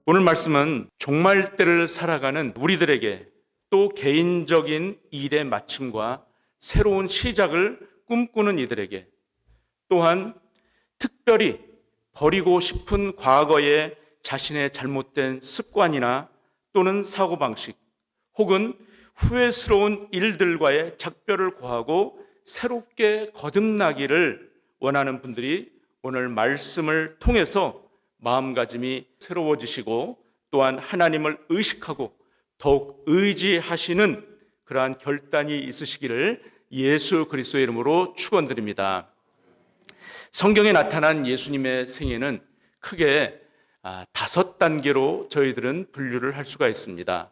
오늘 말씀은 종말 때를 살아가는 우리들에게 또 개인적인 일의 마침과 새로운 시작을 꿈꾸는 이들에게 또한 특별히 버리고 싶은 과거의 자신의 잘못된 습관이나 또는 사고방식 혹은 후회스러운 일들과의 작별을 고하고 새롭게 거듭나기를 원하는 분들이 오늘 말씀을 통해서 마음가짐이 새로워지시고 또한 하나님을 의식하고 더욱 의지하시는 그러한 결단이 있으시기를 예수 그리스도의 이름으로 축원드립니다. 성경에 나타난 예수님의 생애는 크게 5단계로 저희들은 분류를 할 수가 있습니다.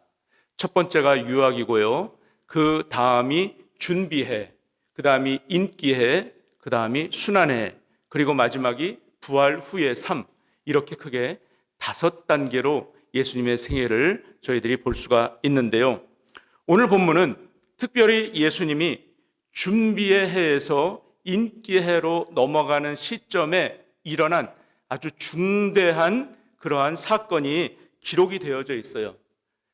첫 번째가 유학이고요. 그 다음이 준비해, 그 다음이 인기해, 그 다음이 순환해, 그리고 마지막이 부활 후의 삶. 이렇게 크게 5단계로 예수님의 생애를 저희들이 볼 수가 있는데요. 오늘 본문은 특별히 예수님이 준비의 해에서 인기의 해로 넘어가는 시점에 일어난 아주 중대한 그러한 사건이 기록이 되어져 있어요.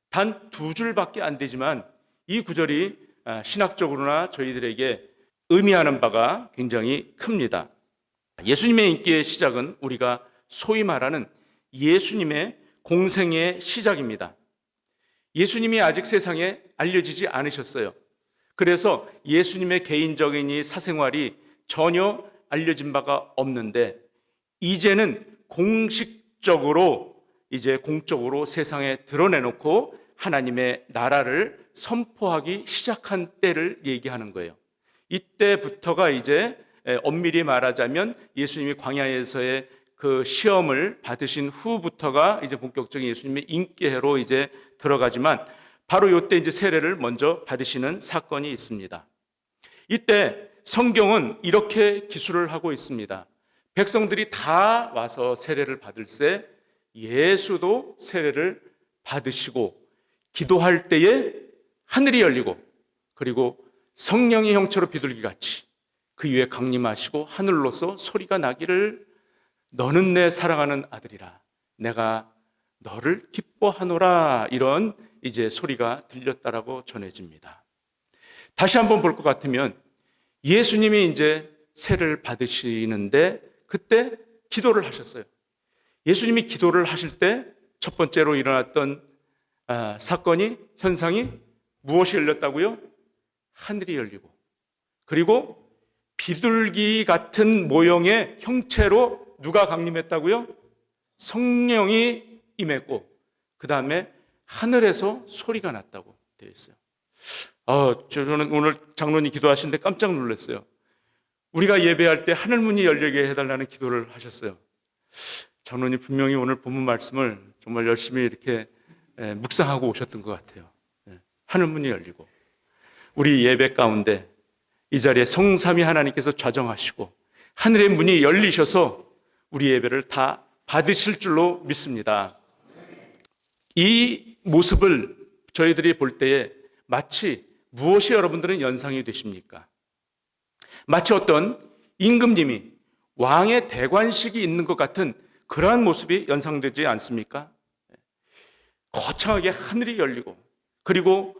단 2줄밖에 안 되지만 이 구절이 신학적으로나 저희들에게 의미하는 바가 굉장히 큽니다. 예수님의 인기의 시작은 우리가 소위 말하는 예수님의 공생의 시작입니다. 예수님이 아직 세상에 알려지지 않으셨어요. 그래서 예수님의 개인적인 이 사생활이 전혀 알려진 바가 없는데 이제는 공식적으로 이제 공적으로 세상에 드러내놓고 하나님의 나라를 선포하기 시작한 때를 얘기하는 거예요. 이때부터가 이제 엄밀히 말하자면 예수님이 광야에서의 그 시험을 받으신 후부터가 이제 본격적인 예수님의 인기해로 이제 들어가지만 바로 이때 이제 세례를 먼저 받으시는 사건이 있습니다. 이때 성경은 이렇게 기술을 하고 있습니다. 백성들이 다 와서 세례를 받을 때 예수도 세례를 받으시고 기도할 때에 하늘이 열리고 그리고 성령이 형체로 비둘기같이 그 위에 강림하시고 하늘로서 소리가 나기를 너는 내 사랑하는 아들이라 내가 너를 기뻐하노라 이런 이제 소리가 들렸다라고 전해집니다. 다시 한번 볼 것 같으면 예수님이 이제 세례를 받으시는데 그때 기도를 하셨어요. 예수님이 기도를 하실 때 첫 번째로 일어났던 사건이 현상이 무엇이 열렸다고요? 하늘이 열리고 그리고 비둘기 같은 모형의 형체로 누가 강림했다고요? 성령이 임했고 그 다음에 하늘에서 소리가 났다고 되어 있어요. 저는 오늘 장로님 기도하시는데 깜짝 놀랐어요. 우리가 예배할 때 하늘문이 열리게 해달라는 기도를 하셨어요. 장로님 분명히 오늘 본문 말씀을 정말 열심히 이렇게 묵상하고 오셨던 것 같아요. 하늘문이 열리고 우리 예배 가운데 이 자리에 성삼위 하나님께서 좌정하시고 하늘의 문이 열리셔서 우리 예배를 다 받으실 줄로 믿습니다. 이 모습을 저희들이 볼 때에 마치 무엇이 여러분들은 연상이 되십니까? 마치 어떤 임금님이 왕의 대관식이 있는 것 같은 그러한 모습이 연상되지 않습니까? 거창하게 하늘이 열리고 그리고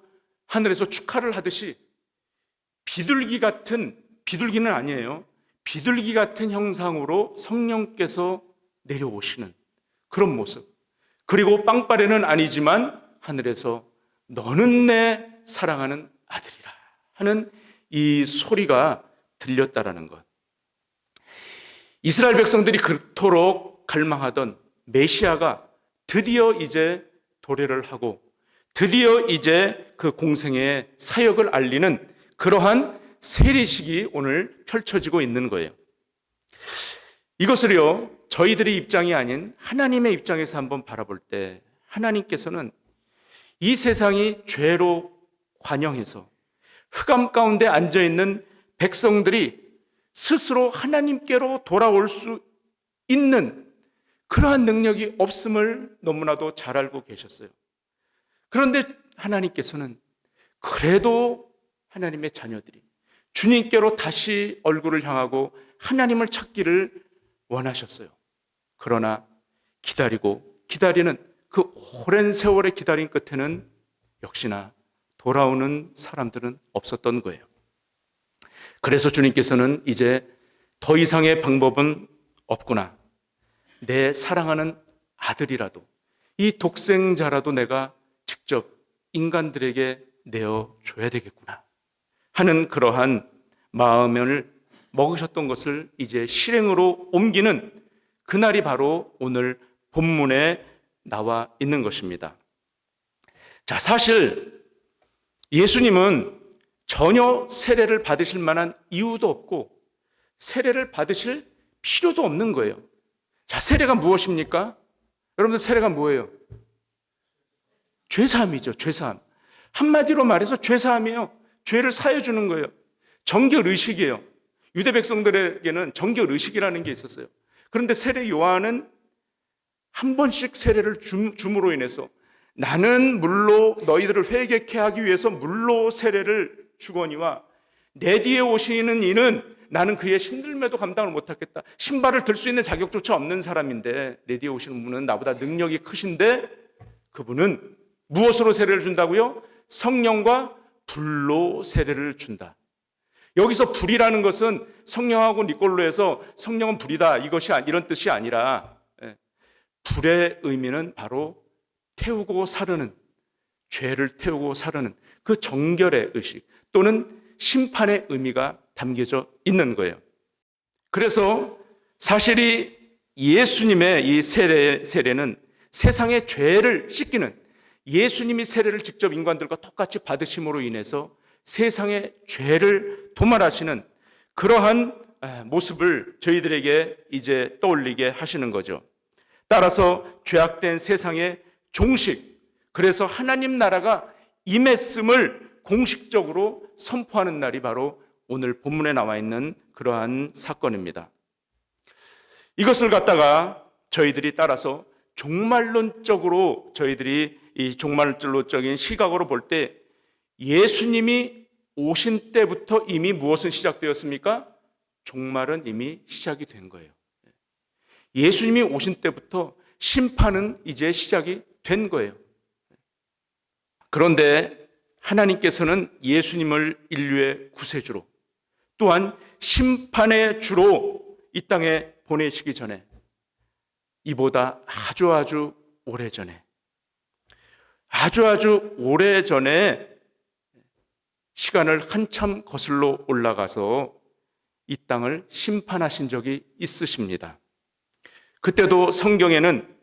하늘에서 축하를 하듯이 비둘기는 아니에요. 비둘기 같은 형상으로 성령께서 내려오시는 그런 모습. 그리고 빵빠레는 아니지만 하늘에서 너는 내 사랑하는 아들이라 하는 이 소리가 들렸다라는 것. 이스라엘 백성들이 그토록 갈망하던 메시아가 드디어 이제 도래를 하고 드디어 이제 그 공생의 사역을 알리는 그러한 세례식이 오늘 펼쳐지고 있는 거예요. 이것을요, 저희들의 입장이 아닌 하나님의 입장에서 한번 바라볼 때 하나님께서는 이 세상이 죄로 관영해서 흑암 가운데 앉아있는 백성들이 스스로 하나님께로 돌아올 수 있는 그러한 능력이 없음을 너무나도 잘 알고 계셨어요. 그런데 하나님께서는 그래도 하나님의 자녀들이 주님께로 다시 얼굴을 향하고 하나님을 찾기를 원하셨어요. 그러나 기다리는 그 오랜 세월의 기다림 끝에는 역시나 돌아오는 사람들은 없었던 거예요. 그래서 주님께서는 이제 더 이상의 방법은 없구나. 내 사랑하는 아들이라도, 이 독생자라도 내가 직접 인간들에게 내어줘야 되겠구나 하는 그러한 마음을 먹으셨던 것을 이제 실행으로 옮기는 그날이 바로 오늘 본문에 나와 있는 것입니다. 자, 사실 예수님은 전혀 세례를 받으실 만한 이유도 없고 세례를 받으실 필요도 없는 거예요. 자, 세례가 무엇입니까? 여러분들, 세례가 뭐예요? 죄사함이죠. 죄사함. 한마디로 말해서 죄사함이에요. 죄를 사해 주는 거예요. 정결의식이에요. 유대 백성들에게는 정결의식이라는 게 있었어요. 그런데 세례 요한은 한 번씩 세례를 줌으로 인해서 나는 물로 너희들을 회개케 하기 위해서 물로 세례를 주거니와 내 뒤에 오시는 이는 나는 그의 신들매도 감당을 못하겠다. 신발을 들 수 있는 자격조차 없는 사람인데 내 뒤에 오시는 분은 나보다 능력이 크신데 그분은 무엇으로 세례를 준다고요? 성령과 불로 세례를 준다. 여기서 불이라는 것은 성령하고 니콜로에서 성령은 불이다 이런 뜻이 아니라 불의 의미는 바로 태우고 사르는, 죄를 태우고 사르는 그 정결의 의식 또는 심판의 의미가 담겨져 있는 거예요. 그래서 사실이 예수님의 이 세례는 세상의 죄를 씻기는, 예수님이 세례를 직접 인간들과 똑같이 받으심으로 인해서 세상의 죄를 도말하시는 그러한 모습을 저희들에게 이제 떠올리게 하시는 거죠. 따라서 죄악된 세상의 종식, 그래서 하나님 나라가 임했음을 공식적으로 선포하는 날이 바로 오늘 본문에 나와 있는 그러한 사건입니다. 이것을 갖다가 저희들이 따라서 종말론적으로 저희들이 이 종말론적인 시각으로 볼 때 예수님이 오신 때부터 이미 무엇은 시작되었습니까? 종말은 이미 시작이 된 거예요. 예수님이 오신 때부터 심판은 이제 시작이 된 거예요. 그런데 하나님께서는 예수님을 인류의 구세주로 또한 심판의 주로 이 땅에 보내시기 전에 이보다 아주 오래전에 아주 오래전에 시간을 한참 거슬러 올라가서 이 땅을 심판하신 적이 있으십니다. 그때도 성경에는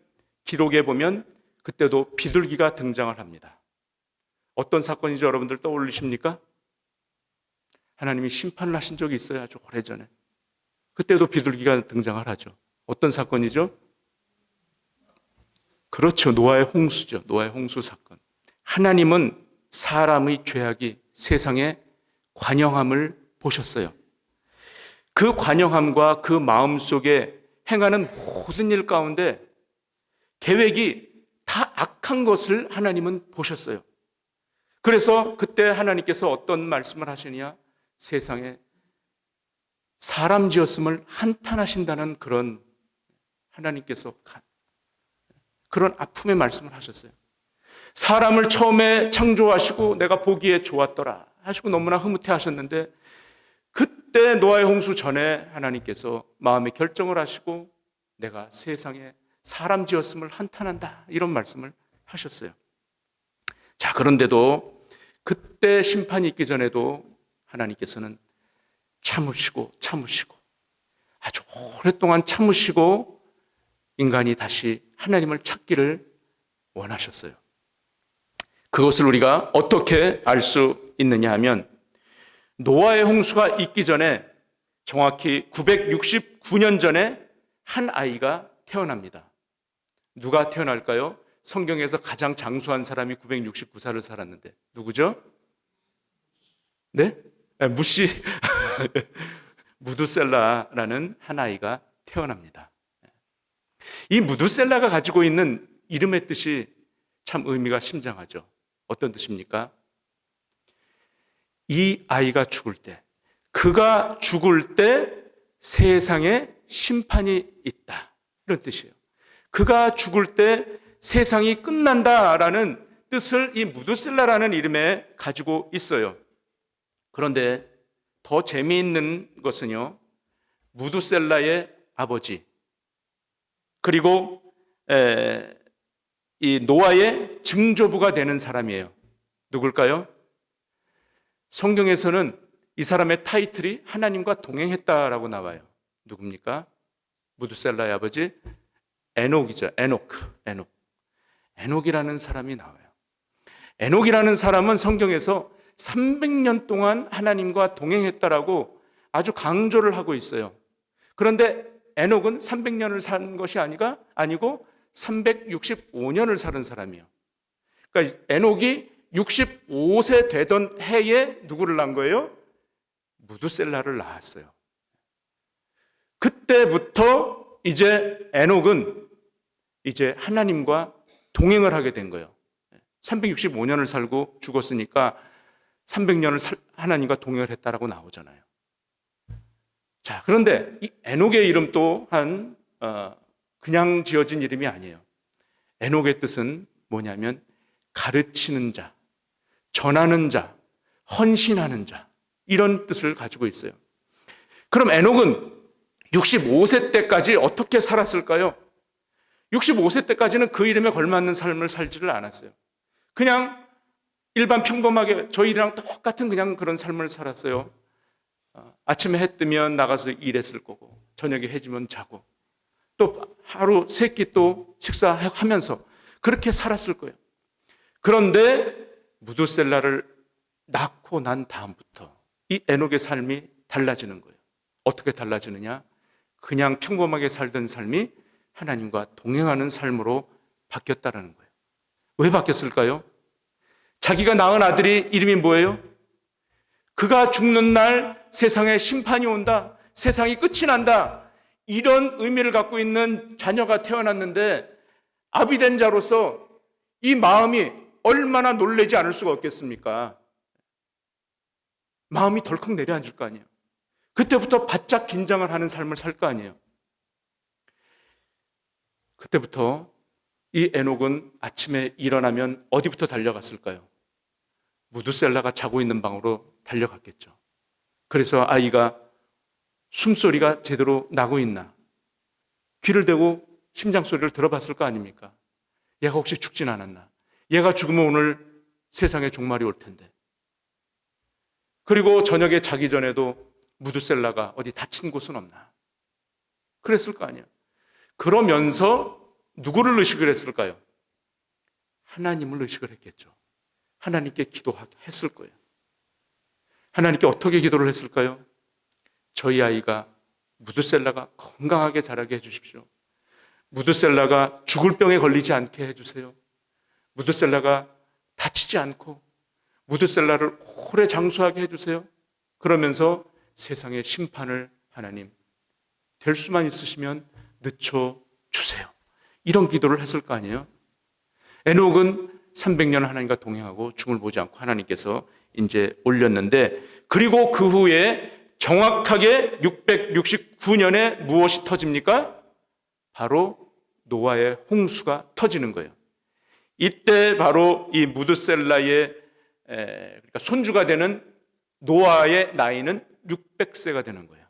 기록에 보면 그때도 비둘기가 등장을 합니다. 어떤 사건이죠? 여러분들 떠올리십니까? 하나님이 심판을 하신 적이 있어요. 아주 오래전에. 그때도 비둘기가 등장을 하죠. 어떤 사건이죠? 그렇죠. 노아의 홍수죠. 노아의 홍수 사건. 하나님은 사람의 죄악이 세상에 관영함을 보셨어요. 그 관영함과 그 마음속에 행하는 모든 일 가운데 계획이 다 악한 것을 하나님은 보셨어요. 그래서 그때 하나님께서 어떤 말씀을 하시냐? 세상에 사람 지었음을 한탄하신다는 그런 하나님께서 그런 아픔의 말씀을 하셨어요. 사람을 처음에 창조하시고 내가 보기에 좋았더라 하시고 너무나 흐뭇해 하셨는데 그때 노아의 홍수 전에 하나님께서 마음의 결정을 하시고 내가 세상에 사람 지었음을 한탄한다 이런 말씀을 하셨어요. 자, 그런데도 그때 심판이 있기 전에도 하나님께서는 참으시고 아주 오랫동안 참으시고 인간이 다시 하나님을 찾기를 원하셨어요. 그것을 우리가 어떻게 알 수 있느냐 하면 노아의 홍수가 있기 전에 정확히 969년 전에 한 아이가 태어납니다. 누가 태어날까요? 성경에서 가장 장수한 사람이 969살을 살았는데 누구죠? 네? 무시 무두셀라라는 한 아이가 태어납니다. 이 무두셀라가 가지고 있는 이름의 뜻이 참 의미가 심장하죠. 어떤 뜻입니까? 이 아이가 죽을 때, 그가 죽을 때 세상에 심판이 있다. 이런 뜻이에요. 그가 죽을 때 세상이 끝난다라는 뜻을 이 무드셀라라는 이름에 가지고 있어요. 그런데 더 재미있는 것은요, 무드셀라의 아버지, 그리고 이 노아의 증조부가 되는 사람이에요. 누굴까요? 성경에서는 이 사람의 타이틀이 하나님과 동행했다라고 나와요. 누굽니까? 무드셀라의 아버지 에녹이죠. 에녹이라는 사람이 나와요. 에녹이라는 사람은 성경에서 300년 동안 하나님과 동행했다라고 아주 강조를 하고 있어요. 그런데 에녹은 300년을 산 것이 아니고 365년을 사는 사람이에요. 그러니까 에녹이 65세 되던 해에 누구를 낳은 거예요? 무드셀라를 낳았어요. 그때부터 이제 에녹은 이제 하나님과 동행을 하게 된 거예요. 365년을 살고 죽었으니까 300년을 하나님과 동행을 했다라고 나오잖아요. 자, 그런데 이 에녹의 이름 또한 그냥 지어진 이름이 아니에요. 에녹의 뜻은 뭐냐면 가르치는 자, 전하는 자, 헌신하는 자, 이런 뜻을 가지고 있어요. 그럼 에녹은 65세 때까지 어떻게 살았을까요? 65세 때까지는 그 이름에 걸맞는 삶을 살지를 않았어요. 그냥 일반 평범하게 저희랑 똑같은 그냥 그런 삶을 살았어요. 아침에 해 뜨면 나가서 일했을 거고, 저녁에 해 지면 자고, 또 하루 세 끼 또 식사하면서 그렇게 살았을 거예요. 그런데 무드셀라를 낳고 난 다음부터 이 에녹의 삶이 달라지는 거예요. 어떻게 달라지느냐? 그냥 평범하게 살던 삶이 하나님과 동행하는 삶으로 바뀌었다는 거예요. 왜 바뀌었을까요? 자기가 낳은 아들이 이름이 뭐예요? 그가 죽는 날 세상에 심판이 온다, 세상이 끝이 난다, 이런 의미를 갖고 있는 자녀가 태어났는데 아비된 자로서 이 마음이 얼마나 놀라지 않을 수가 없겠습니까? 마음이 덜컥 내려앉을 거 아니에요. 그때부터 바짝 긴장을 하는 삶을 살 거 아니에요. 그때부터 이 에녹은 아침에 일어나면 어디부터 달려갔을까요? 무드셀라가 자고 있는 방으로 달려갔겠죠. 그래서 아이가 숨소리가 제대로 나고 있나, 귀를 대고 심장 소리를 들어봤을 거 아닙니까? 얘가 혹시 죽진 않았나? 얘가 죽으면 오늘 세상에 종말이 올 텐데. 그리고 저녁에 자기 전에도 무드셀라가 어디 다친 곳은 없나? 그랬을 거 아니에요. 그러면서 누구를 의식을 했을까요? 하나님을 의식을 했겠죠. 하나님께 기도했을 거예요. 하나님께 어떻게 기도를 했을까요? 저희 아이가 무드셀라가 건강하게 자라게 해주십시오. 무드셀라가 죽을 병에 걸리지 않게 해주세요. 무드셀라가 다치지 않고 무드셀라를 오래 장수하게 해주세요. 그러면서 세상의 심판을 하나님 될 수만 있으시면 늦춰주세요. 이런 기도를 했을 거 아니에요? 에녹은 300년 하나님과 동행하고 죽음을 보지 않고 하나님께서 이제 올렸는데, 그리고 그 후에 정확하게 669년에 무엇이 터집니까? 바로 노아의 홍수가 터지는 거예요. 이때 바로 이 무드셀라의 그러니까 손주가 되는 노아의 나이는 600세가 되는 거예요.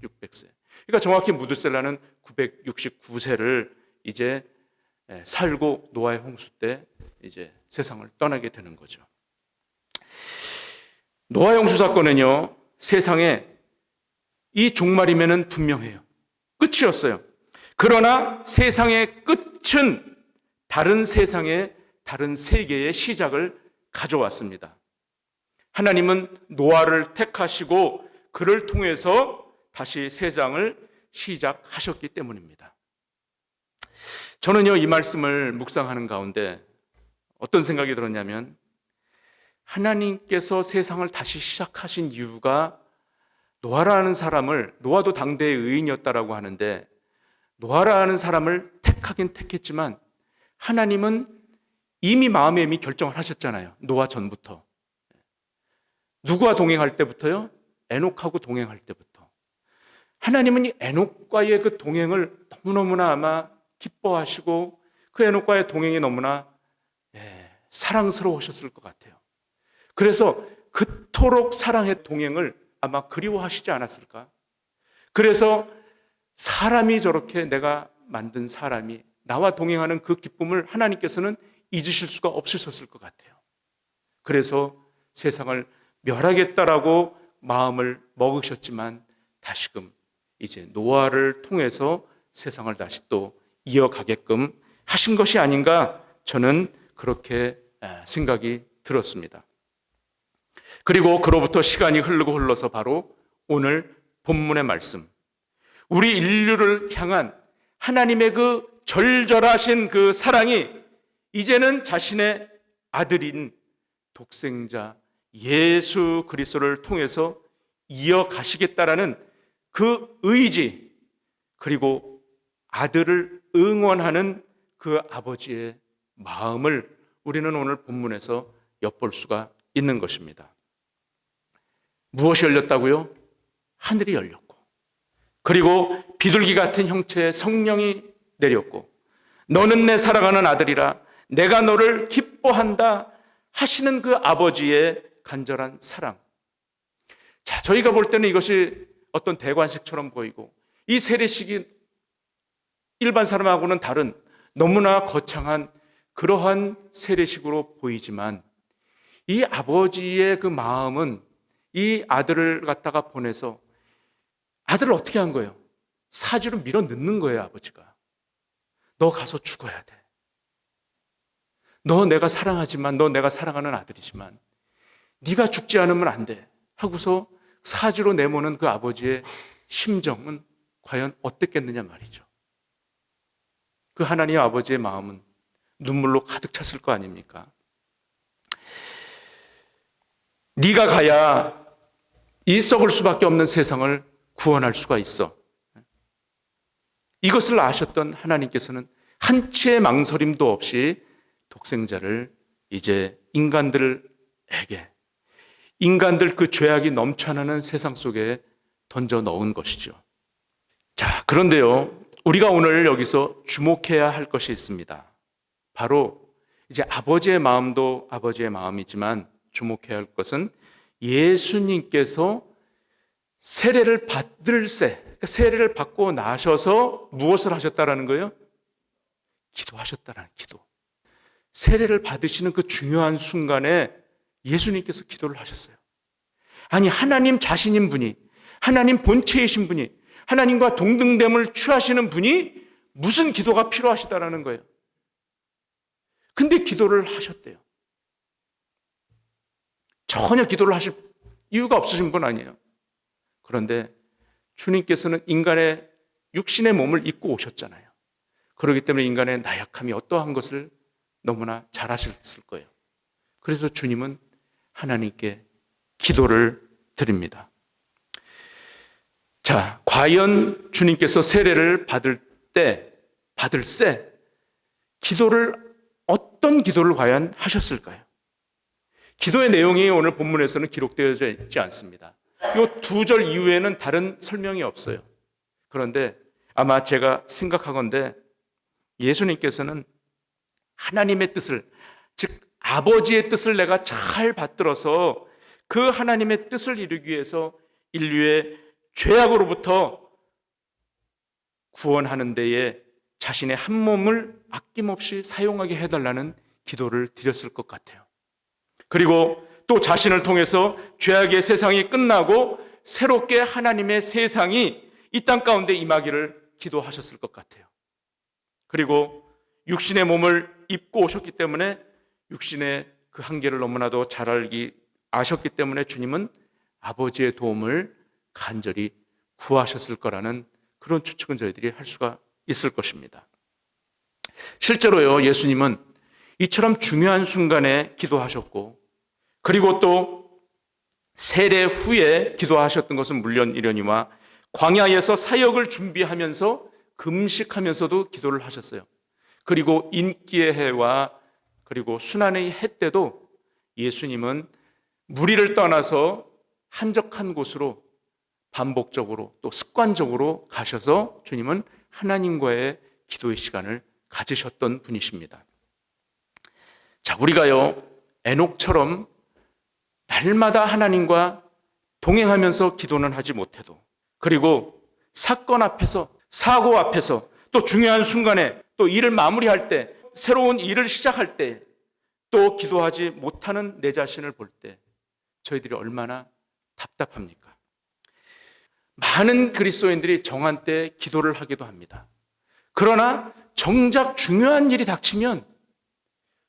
600세. 그러니까 정확히 무드셀라는 969세를 이제 살고 노아의 홍수 때 이제 세상을 떠나게 되는 거죠. 노아의 홍수 사건은요, 세상에 이 종말이면은 분명해요. 끝이었어요. 그러나 세상의 끝은 다른 세상의 다른 세계의 시작을 가져왔습니다. 하나님은 노아를 택하시고 그를 통해서 다시 세상을 시작하셨기 때문입니다. 저는요, 이 말씀을 묵상하는 가운데 어떤 생각이 들었냐면, 하나님께서 세상을 다시 시작하신 이유가 노아라는 사람을, 노아도 당대의 의인이었다라고 하는데, 노아라는 사람을 택하긴 택했지만 하나님은 이미 마음에 이미 결정을 하셨잖아요. 노아 전부터. 누구와 동행할 때부터요? 에녹하고 동행할 때부터. 하나님은 이 에녹과의 그 동행을 너무너무나 아마 기뻐하시고 그 에녹과의 동행이 너무나 사랑스러우셨을 것 같아요. 그래서 그토록 사랑의 동행을 아마 그리워하시지 않았을까? 그래서 사람이 저렇게 내가 만든 사람이 나와 동행하는 그 기쁨을 하나님께서는 잊으실 수가 없으셨을 것 같아요. 그래서 세상을 멸하겠다라고 마음을 먹으셨지만 다시금 이제 노아를 통해서 세상을 다시 또 이어가게끔 하신 것이 아닌가, 저는 그렇게 생각이 들었습니다. 그리고 그로부터 시간이 흐르고 흘러서 바로 오늘 본문의 말씀, 우리 인류를 향한 하나님의 그 절절하신 그 사랑이 이제는 자신의 아들인 독생자 예수 그리스도를 통해서 이어가시겠다라는 그 의지, 그리고 아들을 응원하는 그 아버지의 마음을 우리는 오늘 본문에서 엿볼 수가 있는 것입니다. 무엇이 열렸다고요? 하늘이 열렸고, 그리고 비둘기 같은 형체의 성령이 내렸고, 너는 내 사랑하는 아들이라 내가 너를 기뻐한다 하시는 그 아버지의 간절한 사랑. 자, 저희가 볼 때는 이것이 어떤 대관식처럼 보이고, 이 세례식이 일반 사람하고는 다른 너무나 거창한 그러한 세례식으로 보이지만, 이 아버지의 그 마음은 이 아들을 갖다가 보내서 아들을 어떻게 한 거예요? 사지로 밀어 넣는 거예요. 아버지가 너 가서 죽어야 돼. 너 내가 사랑하지만, 너 내가 사랑하는 아들이지만 네가 죽지 않으면 안 돼 하고서 사지로 내모는 그 아버지의 심정은 과연 어땠겠느냐 말이죠. 그 하나님 아버지의 마음은 눈물로 가득 찼을 거 아닙니까? 네가 가야 이 썩을 수밖에 없는 세상을 구원할 수가 있어. 이것을 아셨던 하나님께서는 한치의 망설임도 없이 독생자를 이제 인간들 그 죄악이 넘쳐나는 세상 속에 던져 넣은 것이죠. 자, 그런데요, 우리가 오늘 여기서 주목해야 할 것이 있습니다. 바로 이제 아버지의 마음도 아버지의 마음이지만 주목해야 할 것은 예수님께서 세례를 그러니까 세례를 받고 나셔서 무엇을 하셨다라는 거예요? 기도하셨다라는 기도. 세례를 받으시는 그 중요한 순간에 예수님께서 기도를 하셨어요. 아니, 하나님 자신인 분이, 하나님 본체이신 분이, 하나님과 동등됨을 취하시는 분이 무슨 기도가 필요하시다라는 거예요. 근데 기도를 하셨대요. 전혀 기도를 하실 이유가 없으신 분 아니에요. 그런데 주님께서는 인간의 육신의 몸을 입고 오셨잖아요. 그렇기 때문에 인간의 나약함이 어떠한 것을 너무나 잘 아셨을 거예요. 그래서 주님은 하나님께 기도를 드립니다. 자, 과연 주님께서 세례를 받을 기도를 어떤 기도를 과연 하셨을까요? 기도의 내용이 오늘 본문에서는 기록되어져 있지 않습니다. 이 두 절 이후에는 다른 설명이 없어요. 그런데 아마 제가 생각하건대 예수님께서는 하나님의 뜻을, 즉 아버지의 뜻을 내가 잘 받들어서 그 하나님의 뜻을 이루기 위해서 인류의 죄악으로부터 구원하는 데에 자신의 한 몸을 아낌없이 사용하게 해달라는 기도를 드렸을 것 같아요. 그리고 또 자신을 통해서 죄악의 세상이 끝나고 새롭게 하나님의 세상이 이 땅 가운데 임하기를 기도하셨을 것 같아요. 그리고 육신의 몸을 입고 오셨기 때문에 육신의 그 한계를 너무나도 잘 아셨기 때문에 주님은 아버지의 도움을 간절히 구하셨을 거라는 그런 추측은 저희들이 할 수가 있을 것입니다. 실제로요, 예수님은 이처럼 중요한 순간에 기도하셨고, 그리고 또 세례 후에 기도하셨던 것은 물론이려니와 광야에서 사역을 준비하면서 금식하면서도 기도를 하셨어요. 그리고 인기의 해와 그리고 순환의 해 때도 예수님은 무리를 떠나서 한적한 곳으로 반복적으로 또 습관적으로 가셔서 주님은 하나님과의 기도의 시간을 가지셨던 분이십니다. 자, 우리가요, 에녹처럼 날마다 하나님과 동행하면서 기도는 하지 못해도, 그리고 사건 앞에서, 사고 앞에서, 또 중요한 순간에, 또 일을 마무리할 때, 새로운 일을 시작할 때, 또 기도하지 못하는 내 자신을 볼 때 저희들이 얼마나 답답합니까? 많은 그리스도인들이 정한 때 기도를 하기도 합니다. 그러나 정작 중요한 일이 닥치면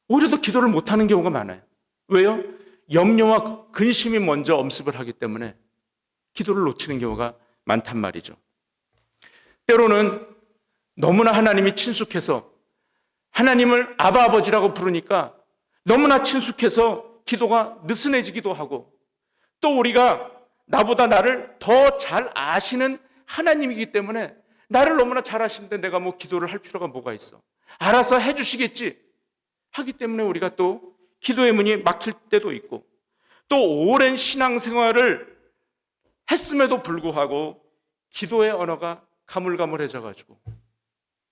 오히려 더 기도를 못하는 경우가 많아요. 왜요? 염려와 근심이 먼저 엄습을 하기 때문에 기도를 놓치는 경우가 많단 말이죠. 때로는 너무나 하나님이 친숙해서 하나님을 아바 아버지라고 부르니까 너무나 친숙해서 기도가 느슨해지기도 하고, 또 우리가 나보다 나를 더 잘 아시는 하나님이기 때문에 나를 너무나 잘 아시는데 내가 뭐 기도를 할 필요가 뭐가 있어, 알아서 해주시겠지 하기 때문에 우리가 또 기도의 문이 막힐 때도 있고, 또 오랜 신앙생활을 했음에도 불구하고 기도의 언어가 가물가물해져가지고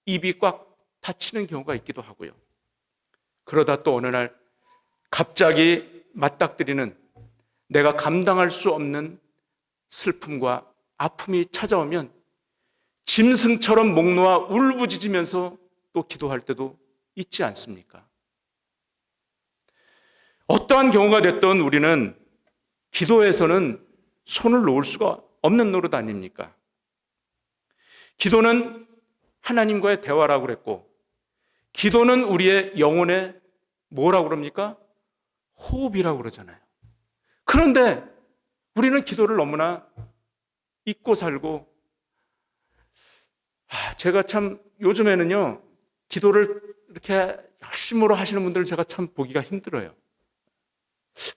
입이 꽉 닫히는 경우가 있기도 하고요. 그러다 또 어느 날 갑자기 맞닥뜨리는 내가 감당할 수 없는 슬픔과 아픔이 찾아오면 짐승처럼 목 놓아 울부짖으면서 또 기도할 때도 있지 않습니까? 어떠한 경우가 됐던 우리는 기도에서는 손을 놓을 수가 없는 노릇 아닙니까? 기도는 하나님과의 대화라고 그랬고, 기도는 우리의 영혼의 뭐라고 그럽니까? 호흡이라고 그러잖아요. 그런데 우리는 기도를 너무나 잊고 살고, 제가 참 요즘에는요, 기도를 이렇게 열심으로 하시는 분들을 제가 참 보기가 힘들어요.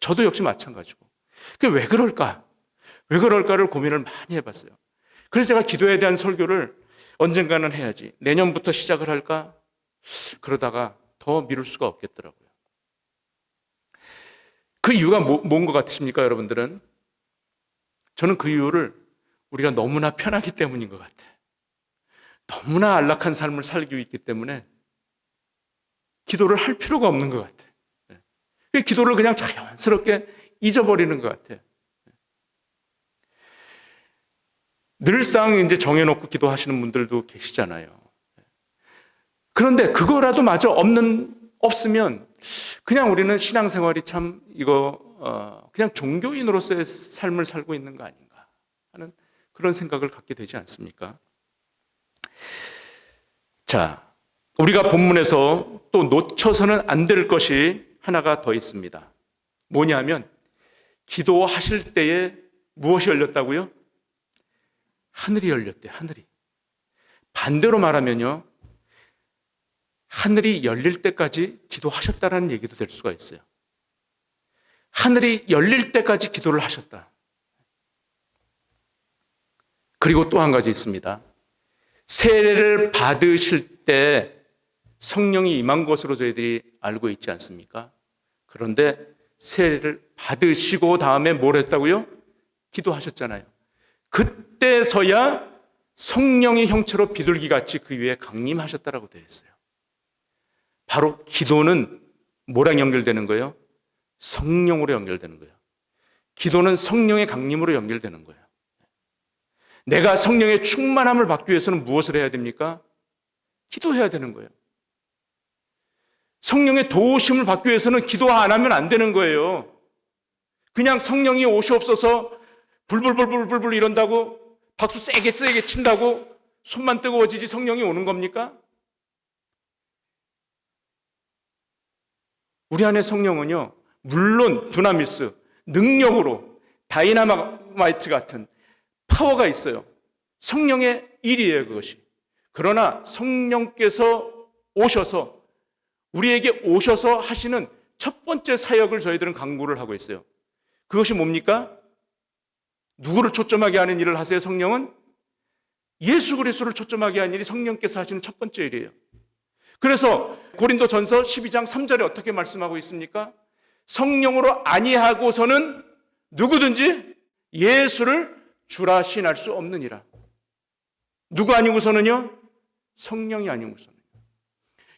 저도 역시 마찬가지고. 그게 왜 그럴까? 왜 그럴까를 고민을 많이 해봤어요. 그래서 제가 기도에 대한 설교를 언젠가는 해야지, 내년부터 시작을 할까? 그러다가 더 미룰 수가 없겠더라고요. 그 이유가 뭔 것 같으십니까, 여러분들은? 저는 그 이유를 우리가 너무나 편하기 때문인 것 같아요. 너무나 안락한 삶을 살기 있기 때문에 기도를 할 필요가 없는 것 같아요. 기도를 그냥 자연스럽게 잊어버리는 것 같아요. 늘상 이제 정해놓고 기도하시는 분들도 계시잖아요. 그런데 그거라도 마저 없으면 그냥 우리는 신앙생활이 참 그냥 종교인으로서의 삶을 살고 있는 거 아닌가 하는 그런 생각을 갖게 되지 않습니까? 자, 우리가 본문에서 또 놓쳐서는 안 될 것이 하나가 더 있습니다. 뭐냐면 기도하실 때에 무엇이 열렸다고요? 하늘이 열렸대요. 하늘이. 반대로 말하면요, 하늘이 열릴 때까지 기도하셨다라는 얘기도 될 수가 있어요. 하늘이 열릴 때까지 기도를 하셨다. 그리고 또 한 가지 있습니다. 세례를 받으실 때 성령이 임한 것으로 저희들이 알고 있지 않습니까? 그런데 세례를 받으시고 다음에 뭘 했다고요? 기도하셨잖아요. 그때서야 성령의 형체로 비둘기같이 그 위에 강림하셨다라고 되어 있어요. 바로 기도는 뭐랑 연결되는 거예요? 성령으로 연결되는 거예요. 기도는 성령의 강림으로 연결되는 거예요. 내가 성령의 충만함을 받기 위해서는 무엇을 해야 됩니까? 기도해야 되는 거예요. 성령의 도우심을 받기 위해서는 기도 안 하면 안 되는 거예요. 그냥 성령이 오시옵소서 불불불불불 이런다고 박수 세게 친다고 손만 뜨거워지지 성령이 오는 겁니까? 우리 안에 성령은요, 물론 두나미스, 능력으로 다이나마이트 같은 파워가 있어요. 성령의 일이에요, 그것이. 그러나 성령께서 오셔서 우리에게 오셔서 하시는 첫 번째 사역을 저희들은 강구를 하고 있어요. 그것이 뭡니까? 누구를 초점하게 하는 일을 하세요, 성령은? 예수 그리스도를 초점하게 하는 일이 성령께서 하시는 첫 번째 일이에요. 그래서 고린도전서 12장 3절에 어떻게 말씀하고 있습니까? 성령으로 아니하고서는 누구든지 예수를 주라 시인할 수 없느니라. 누구 아니고서는요? 성령이 아니고서는.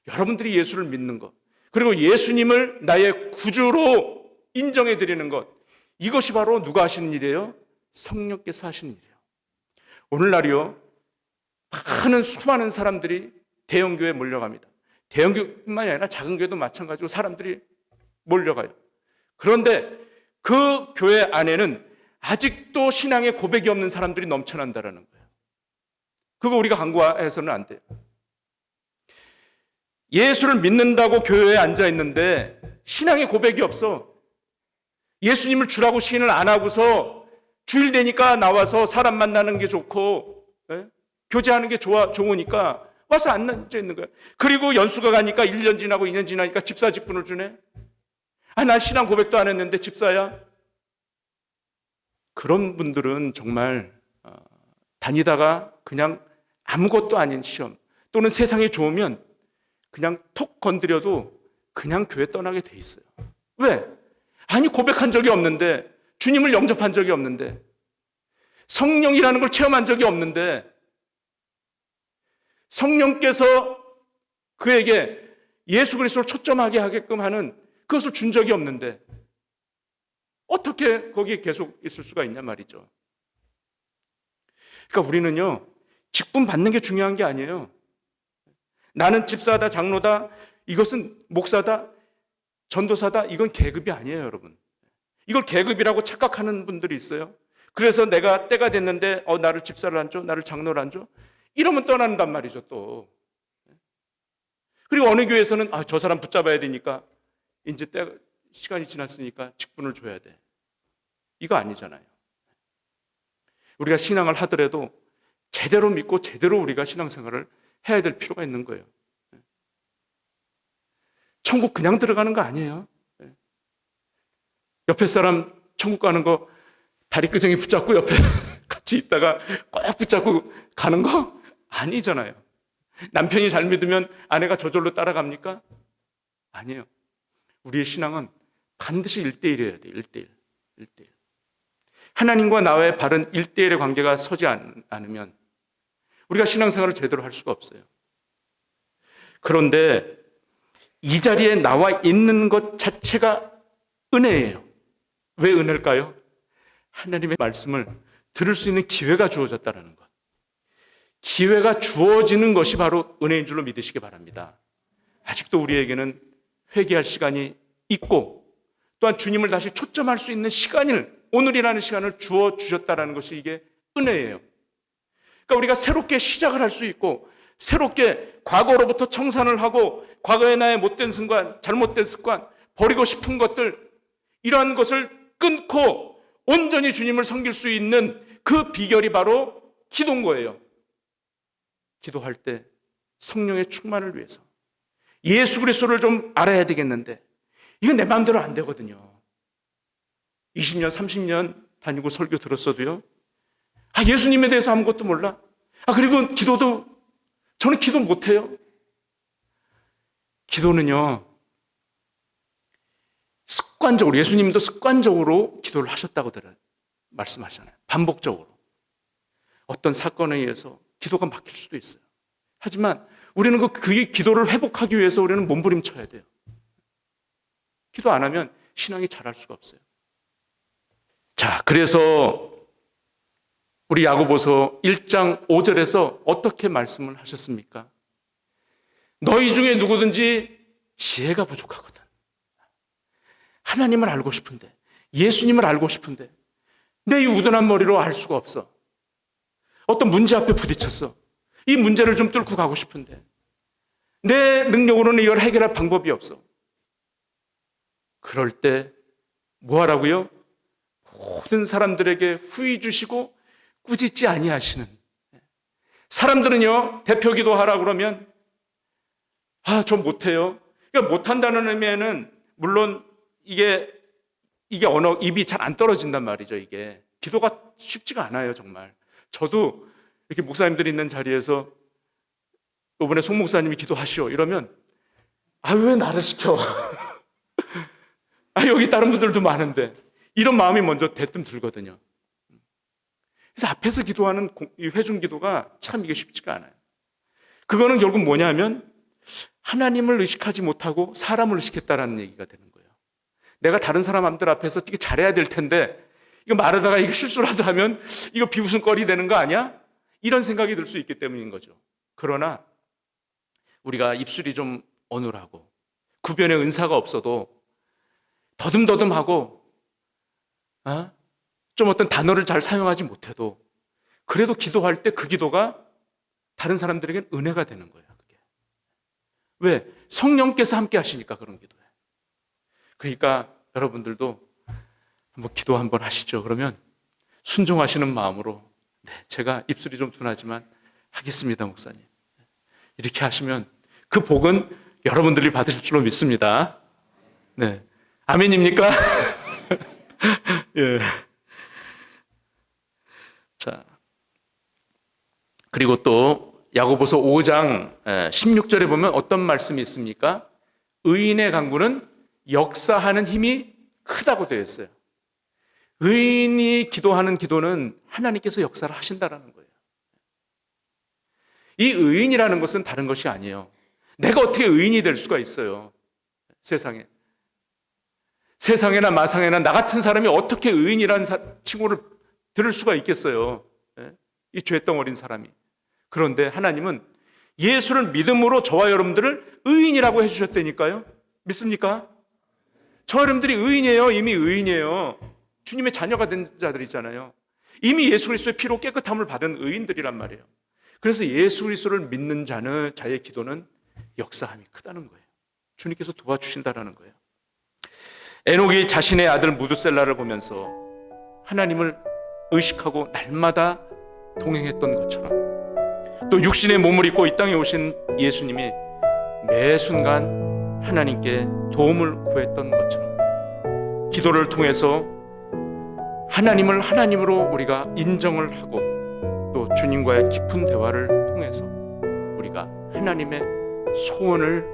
여러분들이 예수를 믿는 것, 그리고 예수님을 나의 구주로 인정해 드리는 것, 이것이 바로 누가 하시는 일이에요? 성령께서 하시는 일이에요. 오늘날이요, 수많은 사람들이 대형교회에 몰려갑니다. 대형교회뿐만이 아니라 작은 교회도 마찬가지로 사람들이 몰려가요. 그런데 그 교회 안에는 아직도 신앙의 고백이 없는 사람들이 넘쳐난다는 거예요. 그거 우리가 간과해서는 안 돼요. 예수를 믿는다고 교회에 앉아 있는데 신앙의 고백이 없어. 예수님을 주라고 시인을 안 하고서 주일 되니까 나와서 사람 만나는 게 좋고, 교제하는 게 좋으니까 와서 앉아 있는 거야. 그리고 연수가 가니까 1년 지나고 2년 지나니까 집사 직분을 주네. 난 신앙 고백도 안 했는데 집사야. 그런 분들은 정말 다니다가 그냥 아무것도 아닌 시험 또는 세상이 좋으면 그냥 톡 건드려도 그냥 교회 떠나게 돼 있어요. 왜? 아니, 고백한 적이 없는데, 주님을 영접한 적이 없는데, 성령이라는 걸 체험한 적이 없는데, 성령께서 그에게 예수 그리스도를 초점하게 하게끔 하는 그것을 준 적이 없는데 어떻게 거기에 계속 있을 수가 있냐 말이죠. 그러니까 우리는요, 직분 받는 게 중요한 게 아니에요. 나는 집사다, 장로다, 이것은 목사다, 전도사다, 이건 계급이 아니에요, 여러분. 이걸 계급이라고 착각하는 분들이 있어요. 그래서 내가 때가 됐는데 나를 집사를 안 줘, 나를 장로를 안 줘, 이러면 떠난단 말이죠, 또. 그리고 어느 교회에서는 저 사람 붙잡아야 되니까 이제 시간이 지났으니까 직분을 줘야 돼. 이거 아니잖아요. 우리가 신앙을 하더라도 제대로 믿고 제대로 우리가 신앙생활을 해야 될 필요가 있는 거예요. 천국 그냥 들어가는 거 아니에요. 옆에 사람 천국 가는 거 다리끄정이 붙잡고 옆에 같이 있다가 꼭 붙잡고 가는 거 아니잖아요. 남편이 잘 믿으면 아내가 저절로 따라갑니까? 아니에요. 우리의 신앙은 반드시 1대1이어야 돼요. 1대1. 하나님과 나와의 바른 1대1의 관계가 서지 않으면 우리가 신앙생활을 제대로 할 수가 없어요. 그런데 이 자리에 나와 있는 것 자체가 은혜예요. 왜 은혜일까요? 하나님의 말씀을 들을 수 있는 기회가 주어졌다는 것. 기회가 주어지는 것이 바로 은혜인 줄로 믿으시기 바랍니다. 아직도 우리에게는 회개할 시간이 있고 또한 주님을 다시 초점할 수 있는 오늘이라는 시간을 주어주셨다는 것이 이게 은혜예요. 그러니까 우리가 새롭게 시작을 할 수 있고 새롭게 과거로부터 청산을 하고 과거의 나의 못된 습관, 잘못된 습관, 버리고 싶은 것들, 이러한 것을 끊고 온전히 주님을 섬길 수 있는 그 비결이 바로 기도인 거예요. 기도할 때 성령의 충만을 위해서 예수 그리스도를 좀 알아야 되겠는데 이건 내 마음대로 안 되거든요. 20년, 30년 다니고 설교 들었어도요, 예수님에 대해서 아무것도 몰라. 그리고 저는 기도 못해요. 기도는요, 습관적으로, 예수님도 습관적으로 기도를 하셨다고 말씀하시잖아요. 반복적으로. 어떤 사건에 의해서 기도가 막힐 수도 있어요. 하지만 우리는 그 기도를 회복하기 위해서 우리는 몸부림쳐야 돼요. 기도 안 하면 신앙이 자랄 수가 없어요. 자, 그래서 우리 야고보서 1장 5절에서 어떻게 말씀을 하셨습니까? 너희 중에 누구든지 지혜가 부족하거든. 하나님을 알고 싶은데, 예수님을 알고 싶은데 내 이 우둔한 머리로 알 수가 없어. 어떤 문제 앞에 부딪혔어. 이 문제를 좀 뚫고 가고 싶은데 내 능력으로는 이걸 해결할 방법이 없어. 그럴 때 뭐 하라고요? 모든 사람들에게 후히 주시고 꾸짖지 아니하시는. 사람들은요, 대표 기도하라 그러면 저 못해요. 그러니까 못한다는 의미에는 물론 이게 입이 잘 안 떨어진단 말이죠. 이게 기도가 쉽지가 않아요, 정말. 저도 이렇게 목사님들이 있는 자리에서 이번에 송 목사님이 기도하시오 이러면 왜 나를 시켜? 여기 다른 분들도 많은데, 이런 마음이 먼저 대뜸 들거든요. 그래서 앞에서 기도하는 이 회중 기도가 참 이게 쉽지가 않아요. 그거는 결국 뭐냐면 하나님을 의식하지 못하고 사람을 의식했다라는 얘기가 되는 거예요. 내가 다른 사람들 앞에서 되게 잘해야 될 텐데 이거 말하다가 이거 실수라도 하면 이거 비웃음거리 되는 거 아니야? 이런 생각이 들 수 있기 때문인 거죠. 그러나 우리가 입술이 좀 어눌하고 구변의 은사가 없어도 더듬더듬하고 좀 어떤 단어를 잘 사용하지 못해도 그래도 기도할 때 그 기도가 다른 사람들에겐 은혜가 되는 거예요. 그게. 왜? 성령께서 함께 하시니까 그런 기도예요. 그러니까 여러분들도 한번 기도 한번 하시죠. 그러면 순종하시는 마음으로 네, 제가 입술이 좀 둔하지만 하겠습니다, 목사님. 이렇게 하시면 그 복은 여러분들이 받으실 줄로 믿습니다. 네, 아멘입니까? 예. 자, 그리고 또 야고보서 5장 16절에 보면 어떤 말씀이 있습니까? 의인의 강구는 역사하는 힘이 크다고 되어 있어요. 의인이 기도하는 기도는 하나님께서 역사를 하신다라는 거예요. 이 의인이라는 것은 다른 것이 아니에요. 내가 어떻게 의인이 될 수가 있어요? 세상에. 세상에나 마상에나 나 같은 사람이 어떻게 의인이라는 칭호를 들을 수가 있겠어요? 이 죄덩어린 사람이. 그런데 하나님은 예수를 믿음으로 저와 여러분들을 의인이라고 해주셨다니까요. 믿습니까? 저 여러분들이 의인이에요. 이미 의인이에요. 주님의 자녀가 된 자들이잖아요. 이미 예수 그리스도의 피로 깨끗함을 받은 의인들이란 말이에요. 그래서 예수 그리스도를 믿는 자의 기도는 역사함이 크다는 거예요. 주님께서 도와주신다라는 거예요. 에녹이 자신의 아들 무두셀라를 보면서 하나님을 의식하고 날마다 동행했던 것처럼 또 육신의 몸을 입고 이 땅에 오신 예수님이 매 순간 하나님께 도움을 구했던 것처럼 기도를 통해서 하나님을 하나님으로 우리가 인정을 하고 또 주님과의 깊은 대화를 통해서 우리가 하나님의 소원을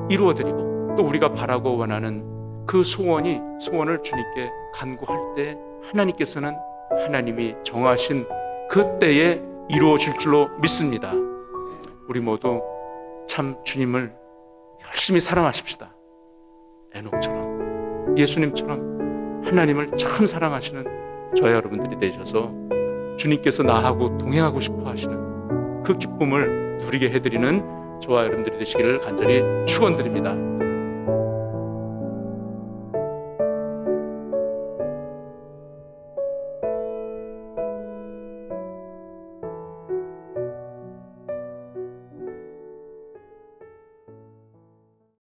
이루어드리고 또 우리가 바라고 원하는 그 소원을 주님께 간구할 때 하나님께서는 하나님이 정하신 그 때에 이루어질 줄로 믿습니다. 우리 모두 참 주님을 열심히 사랑하십시다. 에녹처럼 예수님처럼 하나님을 참 사랑하시는 저와 여러분들이 되셔서 주님께서 나하고 동행하고 싶어 하시는 그 기쁨을 누리게 해드리는 저와 여러분들이 되시기를 간절히 축원드립니다.